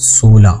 16।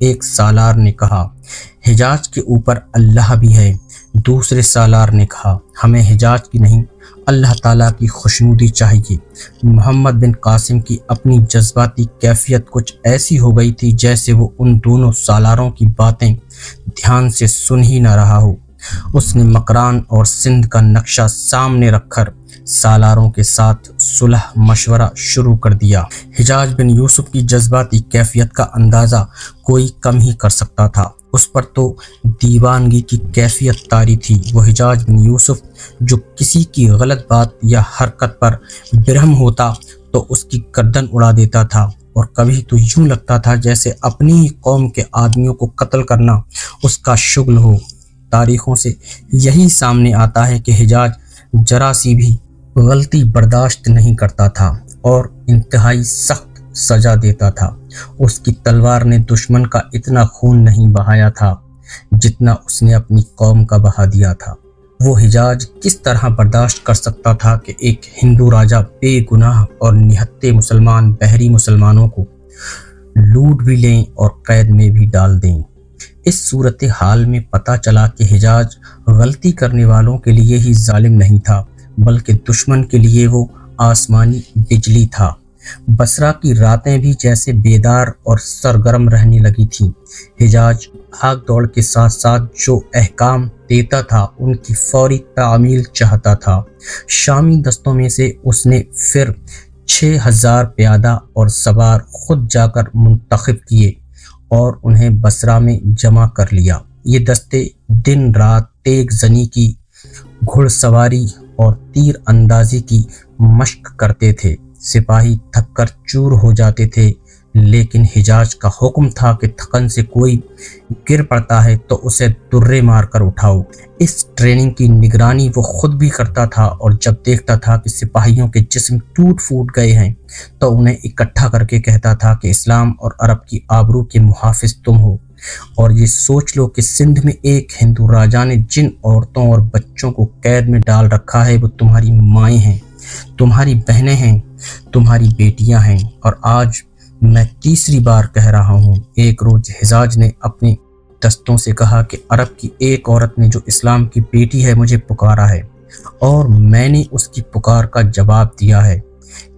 ایک سالار نے کہا، حجاز کے اوپر اللہ بھی ہے۔ دوسرے سالار نے کہا، ہمیں حجاز کی نہیں، اللہ تعالیٰ کی خوشنودی چاہیے۔ محمد بن قاسم کی اپنی جذباتی کیفیت کچھ ایسی ہو گئی تھی جیسے وہ ان دونوں سالاروں کی باتیں دھیان سے سن ہی نہ رہا ہو۔ اس نے مکران اور سندھ کا نقشہ سامنے رکھ کر سالاروں کے ساتھ صلح مشورہ شروع کر دیا۔ حجاز بن یوسف کی جذباتی کیفیت کا اندازہ کوئی کم ہی کر سکتا تھا۔ اس پر تو دیوانگی کی کیفیت طاری تھی۔ وہ حجاز بن یوسف جو کسی کی غلط بات یا حرکت پر برہم ہوتا تو اس کی گردن اڑا دیتا تھا، اور کبھی تو یوں لگتا تھا جیسے اپنی ہی قوم کے آدمیوں کو قتل کرنا اس کا شغل ہو۔ تاریخوں سے یہی سامنے آتا ہے کہ حجاز ذرا سی بھی غلطی برداشت نہیں کرتا تھا اور انتہائی سخت سزا دیتا تھا۔ اس کی تلوار نے دشمن کا اتنا خون نہیں بہایا تھا جتنا اس نے اپنی قوم کا بہا دیا تھا۔ وہ حجاز کس طرح برداشت کر سکتا تھا کہ ایک ہندو راجا بے گناہ اور نہتے مسلمان بحری مسلمانوں کو لوٹ بھی لیں اور قید میں بھی ڈال دیں۔ اس صورتحال میں پتہ چلا کہ حجاز غلطی کرنے والوں کے لیے ہی ظالم نہیں تھا بلکہ دشمن کے لیے وہ آسمانی بجلی تھا۔ بصرہ کی راتیں بھی جیسے بیدار اور سرگرم رہنے لگی تھیں۔ حجاز بھاگ دوڑ کے ساتھ ساتھ جو احکام دیتا تھا ان کی فوری تعمیل چاہتا تھا۔ شامی دستوں میں سے اس نے پھر 6000 پیادہ اور سوار خود جا کر منتخب کیے اور انہیں بصرہ میں جمع کر لیا۔ یہ دستے دن رات تیغ زنی کی، گھڑ سواری اور تیر اندازی کی مشق کرتے تھے۔ سپاہی تھک کر چور ہو جاتے تھے، لیکن حجاز کا حکم تھا کہ تھکن سے کوئی گر پڑتا ہے تو اسے درے مار کر اٹھاؤ۔ اس ٹریننگ کی نگرانی وہ خود بھی کرتا تھا، اور جب دیکھتا تھا کہ سپاہیوں کے جسم ٹوٹ پھوٹ گئے ہیں تو انہیں اکٹھا کر کے کہتا تھا کہ اسلام اور عرب کی آبرو کے محافظ تم ہو، اور یہ سوچ لو کہ سندھ میں ایک ہندو راجا نے جن عورتوں اور بچوں کو قید میں ڈال رکھا ہے وہ تمہاری مائیں ہیں، تمہاری بہنیں ہیں، تمہاری بیٹیاں ہیں۔ اور آج میں تیسری بار کہہ رہا ہوں، ایک روز حجاز نے اپنے دستوں سے کہا کہ عرب کی ایک عورت نے جو اسلام کی بیٹی ہے مجھے پکارا ہے، اور میں نے اس کی پکار کا جواب دیا ہے۔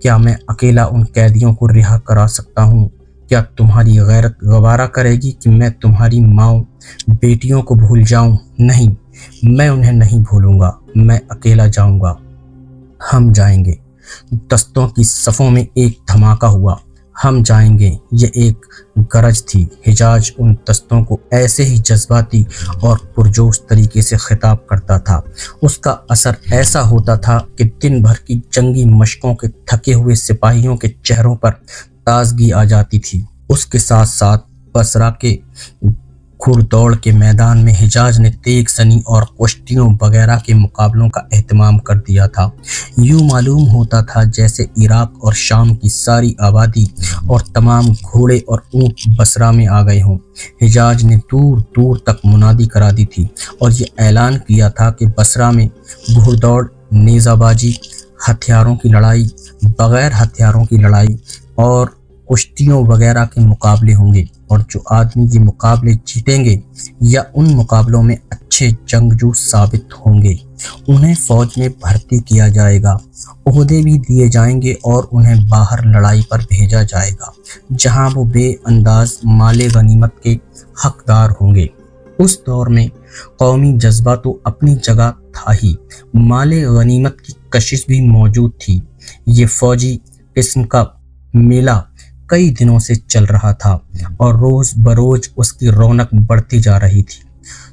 کیا میں اکیلا ان قیدیوں کو رہا کرا سکتا ہوں؟ کیا تمہاری غیرت گوارا کرے گی کہ میں تمہاری ماؤں بیٹیوں کو بھول جاؤں؟ نہیں، میں انہیں نہیں بھولوں گا، میں اکیلا جاؤں گا، ہم جائیں گے۔ دستوں کی صفوں میں ایک دھماکہ ہوا، ہم جائیں گے، یہ ایک گرج تھی۔ حجاز ان دستوں کو ایسے ہی جذباتی اور پرجوش طریقے سے خطاب کرتا تھا، اس کا اثر ایسا ہوتا تھا کہ دن بھر کی جنگی مشقوں کے تھکے ہوئے سپاہیوں کے چہروں پر تازگی آ جاتی تھی۔ اس کے ساتھ ساتھ بصرہ کے گھڑ دوڑ کے میدان میں حجاز نے تیغ زنی اور کشتیوں وغیرہ کے مقابلوں کا اہتمام کر دیا تھا۔ یوں معلوم ہوتا تھا جیسے عراق اور شام کی ساری آبادی اور تمام گھوڑے اور اونٹ بصرہ میں آ گئے ہوں۔ حجاز نے دور دور تک منادی کرا دی تھی اور یہ اعلان کیا تھا کہ بصرہ میں گھڑ دوڑ، نیزہ بازی، ہتھیاروں کی لڑائی، بغیر ہتھیاروں کی لڑائی اور کشتیوں وغیرہ کے مقابلے ہوں گے، اور جو آدمی یہ مقابلے جیتیں گے یا ان مقابلوں میں اچھے جنگجو ثابت ہوں گے انہیں فوج میں بھرتی کیا جائے گا، عہدے بھی دیے جائیں گے اور انہیں باہر لڑائی پر بھیجا جائے گا جہاں وہ بے انداز مال غنیمت کے حقدار ہوں گے۔ اس دور میں قومی جذبہ تو اپنی جگہ تھا ہی، مال غنیمت کی کشش بھی موجود تھی۔ یہ فوجی قسم کا میلہ کئی دنوں سے چل رہا تھا اور روز بروز اس کی رونق بڑھتی جا رہی تھی۔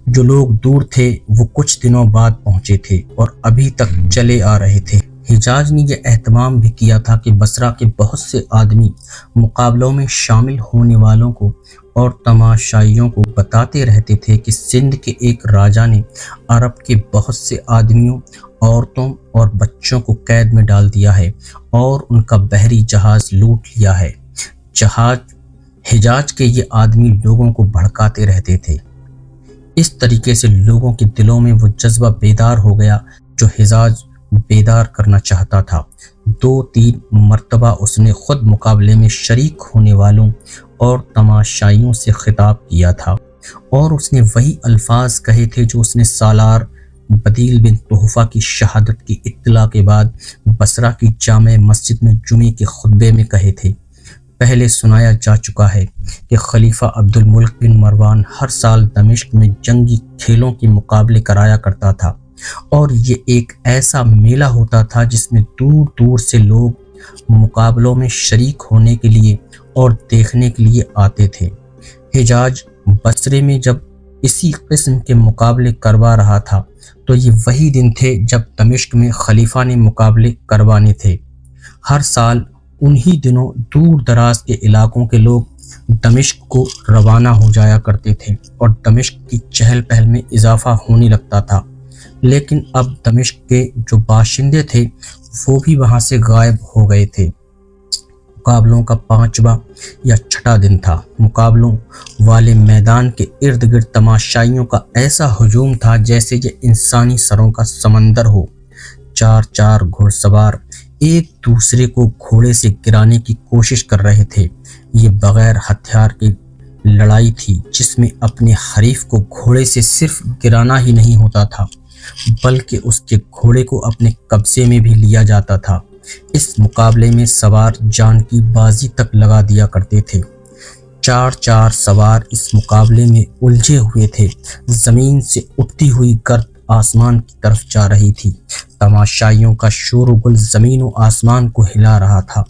جو لوگ دور تھے وہ کچھ دنوں بعد پہنچے تھے اور ابھی تک چلے آ رہے تھے۔ حجاز نے یہ اہتمام بھی کیا تھا کہ بصرہ کے بہت سے آدمی مقابلوں میں شامل ہونے والوں کو اور تماشائیوں کو بتاتے رہتے تھے کہ سندھ کے ایک راجا نے عرب کے بہت سے آدمیوں، عورتوں اور بچوں کو قید میں ڈال دیا ہے اور ان کا بحری جہاز لوٹ لیا ہے۔ حجاز کے یہ آدمی لوگوں کو بھڑکاتے رہتے تھے۔ اس طریقے سے لوگوں کے دلوں میں وہ جذبہ بیدار ہو گیا جو حجاز بیدار کرنا چاہتا تھا۔ 2-3 مرتبہ اس نے خود مقابلے میں شریک ہونے والوں اور تماشائیوں سے خطاب کیا تھا، اور اس نے وہی الفاظ کہے تھے جو اس نے سالار بدیل بن تحفہ کی شہادت کی اطلاع کے بعد بصرہ کی جامع مسجد میں جمعے کے خطبے میں کہے تھے۔ پہلے سنایا جا چکا ہے کہ خلیفہ عبد الملک بن مروان ہر سال دمشق میں جنگی کھیلوں کے مقابلے کرایا کرتا تھا، اور یہ ایک ایسا میلہ ہوتا تھا جس میں دور دور سے لوگ مقابلوں میں شریک ہونے کے لیے اور دیکھنے کے لیے آتے تھے۔ حجاج بصرے میں جب اسی قسم کے مقابلے کروا رہا تھا تو یہ وہی دن تھے جب دمشق میں خلیفہ نے مقابلے کروانے تھے۔ ہر سال انہی دنوں دور دراز کے علاقوں کے لوگ دمشق کو روانہ ہو جایا کرتے تھے اور دمشق کی چہل پہل میں اضافہ ہونے لگتا تھا، لیکن اب دمشق کے جو باشندے تھے وہ بھی وہاں سے غائب ہو گئے تھے۔ مقابلوں کا 5واں یا 6واں دن تھا۔ مقابلوں والے میدان کے ارد گرد تماشائیوں کا ایسا ہجوم تھا جیسے یہ انسانی سروں کا سمندر ہو۔ 4 گھڑ سوار ایک دوسرے کو گھوڑے سے گرانے کی کوشش کر رہے تھے۔ یہ بغیر ہتھیار کی لڑائی تھی جس میں اپنے حریف کو گھوڑے سے صرف گرانا ہی نہیں ہوتا تھا بلکہ اس کے گھوڑے کو اپنے قبضے میں بھی لیا جاتا تھا۔ اس مقابلے میں سوار جان کی بازی تک لگا دیا کرتے تھے۔ 4 سوار اس مقابلے میں الجھے ہوئے تھے۔ زمین سے اٹھتی ہوئی گرد آسمان کی طرف جا رہی تھی۔ تماشائیوں کا شور و گل زمین و آسمان کو ہلا رہا تھا۔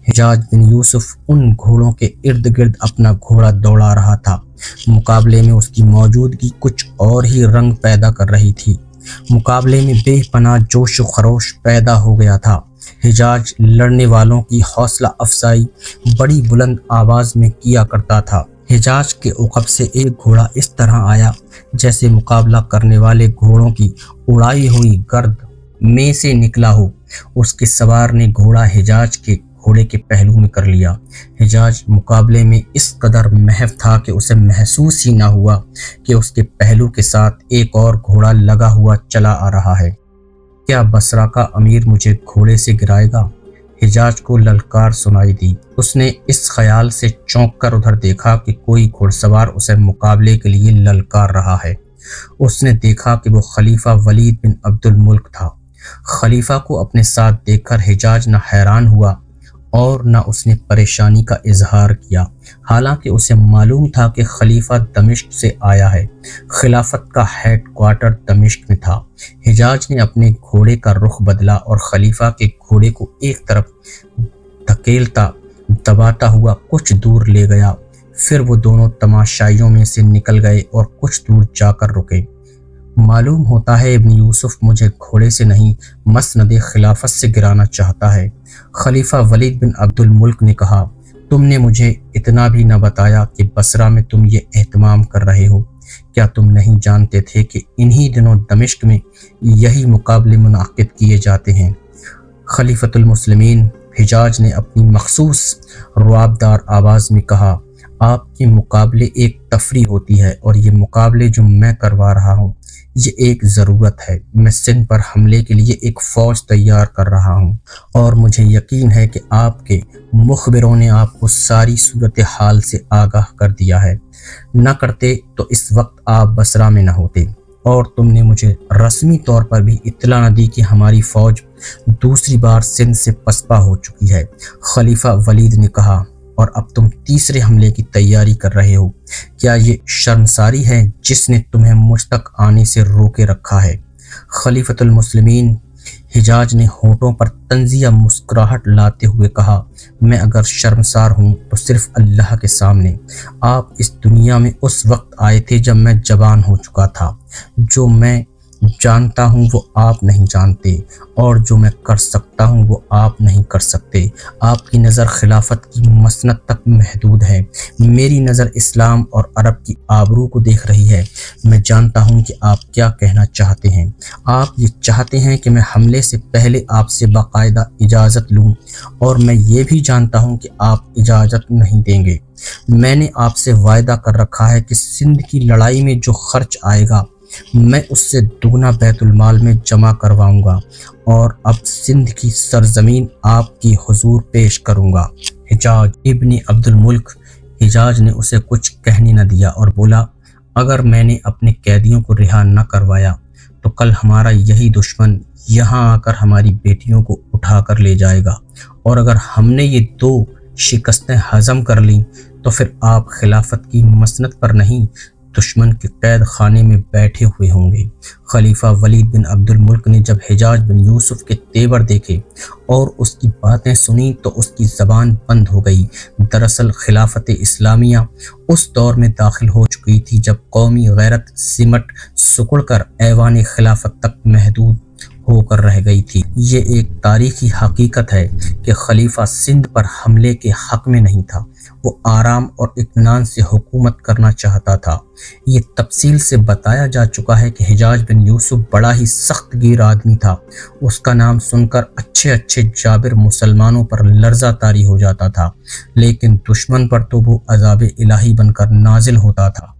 حجاج بن یوسف ان گھوڑوں کے ارد گرد اپنا گھوڑا دوڑا رہا تھا۔ مقابلے میں اس کی موجودگی کچھ اور ہی رنگ پیدا کر رہی تھی۔ مقابلے میں بے پناہ جوش و خروش پیدا ہو گیا تھا۔ حجاج لڑنے والوں کی حوصلہ افزائی بڑی بلند آواز میں کیا کرتا تھا۔ حجاج کے عقب سے ایک گھوڑا اس طرح آیا جیسے مقابلہ کرنے والے گھوڑوں کی اڑائی ہوئی گرد میں سے نکلا ہو۔ اس کے سوار نے گھوڑا حجاج کے گھوڑے کے پہلو میں کر لیا۔ حجاج مقابلے میں اس قدر محو تھا کہ اسے محسوس ہی نہ ہوا کہ اس کے پہلو کے ساتھ ایک اور گھوڑا لگا ہوا چلا آ رہا ہے۔ کیا بصرہ کا امیر مجھے گھوڑے سے گرائے گا؟ حجاج کو للکار سنائی دی۔ اس نے اس خیال سے چونک کر ادھر دیکھا کہ کوئی گھڑ سوار اسے مقابلے کے لیے للکار رہا ہے۔ اس نے دیکھا کہ وہ خلیفہ ولید بن عبد الملک تھا۔ خلیفہ کو اپنے ساتھ دیکھ کر حجاج نہ حیران ہوا اور نہ اس نے پریشانی کا اظہار کیا، حالانکہ اسے معلوم تھا کہ خلیفہ دمشق سے آیا ہے۔ خلافت کا ہیڈ کوارٹر دمشق میں تھا۔ حجاج نے اپنے گھوڑے کا رخ بدلا اور خلیفہ کے گھوڑے کو ایک طرف دھکیلتا دباتا ہوا کچھ دور لے گیا۔ پھر وہ دونوں تماشائیوں میں سے نکل گئے اور کچھ دور جا کر رکے۔ معلوم ہوتا ہے ابن یوسف مجھے گھوڑے سے نہیں مسند خلافت سے گرانا چاہتا ہے۔ خلیفہ ولید بن عبد الملک نے کہا، تم نے مجھے اتنا بھی نہ بتایا کہ بصرہ میں تم یہ اہتمام کر رہے ہو۔ کیا تم نہیں جانتے تھے کہ انہی دنوں دمشق میں یہی مقابلے منعقد کیے جاتے ہیں؟ خلیفۃ المسلمین حجاج نے اپنی مخصوص رعبدار آواز میں کہا، آپ کے مقابلے ایک تفریح ہوتی ہے اور یہ مقابلے جو میں کروا رہا ہوں یہ ایک ضرورت ہے۔ میں سندھ پر حملے کے لیے ایک فوج تیار کر رہا ہوں اور مجھے یقین ہے کہ آپ کے مخبروں نے آپ کو ساری صورتحال سے آگاہ کر دیا ہے۔ نہ کرتے تو اس وقت آپ بصرہ میں نہ ہوتے، اور تم نے مجھے رسمی طور پر بھی اطلاع نہ دی کہ ہماری فوج دوسری بار سندھ سے پسپا ہو چکی ہے۔ خلیفہ ولید نے کہا، اور اب تم تیسرے حملے کی تیاری کر رہے ہو۔ کیا یہ شرمساری ہے جس نے تمہیں مجھ تک آنے سے روکے رکھا ہے؟ خلیفۃ المسلمین حجاج نے ہونٹوں پر طنزیہ مسکراہٹ لاتے ہوئے کہا، میں اگر شرمسار ہوں تو صرف اللہ کے سامنے۔ آپ اس دنیا میں اس وقت آئے تھے جب میں جوان ہو چکا تھا۔ جو میں جانتا ہوں وہ آپ نہیں جانتے، اور جو میں کر سکتا ہوں وہ آپ نہیں کر سکتے۔ آپ کی نظر خلافت کی مسند تک محدود ہے، میری نظر اسلام اور عرب کی آبرو کو دیکھ رہی ہے۔ میں جانتا ہوں کہ آپ کیا کہنا چاہتے ہیں۔ آپ یہ چاہتے ہیں کہ میں حملے سے پہلے آپ سے باقاعدہ اجازت لوں، اور میں یہ بھی جانتا ہوں کہ آپ اجازت نہیں دیں گے۔ میں نے آپ سے وعدہ کر رکھا ہے کہ سندھ کی لڑائی میں جو خرچ آئے گا میں اس سے دگنا بیت المال میں جمع کرواؤں گا، اور اب سندھ کی سرزمین آپ کی حضور پیش کروں گا۔ حجاج ابن عبد الملک حجاج نے اسے کچھ کہنے نہ دیا اور بولا، اگر میں نے اپنے قیدیوں کو رہا نہ کروایا تو کل ہمارا یہی دشمن یہاں آ کر ہماری بیٹیوں کو اٹھا کر لے جائے گا، اور اگر ہم نے یہ 2 شکستیں ہضم کر لیں تو پھر آپ خلافت کی مسند پر نہیں، دشمن کے قید خانے میں بیٹھے ہوئے ہوں گے۔ خلیفہ ولید بن عبد الملک نے جب حجاج بن یوسف کے تیور دیکھے اور اس کی باتیں سنی تو اس کی زبان بند ہو گئی۔ دراصل خلافت اسلامیہ اس دور میں داخل ہو چکی تھی جب قومی غیرت سمٹ سکڑ کر ایوان خلافت تک محدود ہو کر رہ گئی تھی۔ یہ ایک تاریخی حقیقت ہے کہ خلیفہ سندھ پر حملے کے حق میں نہیں تھا، وہ آرام اور اطمینان سے حکومت کرنا چاہتا تھا۔ یہ تفصیل سے بتایا جا چکا ہے کہ حجاج بن یوسف بڑا ہی سخت گیر آدمی تھا۔ اس کا نام سن کر اچھے جابر مسلمانوں پر لرزہ طاری ہو جاتا تھا، لیکن دشمن پر تو وہ عذاب الہی بن کر نازل ہوتا تھا۔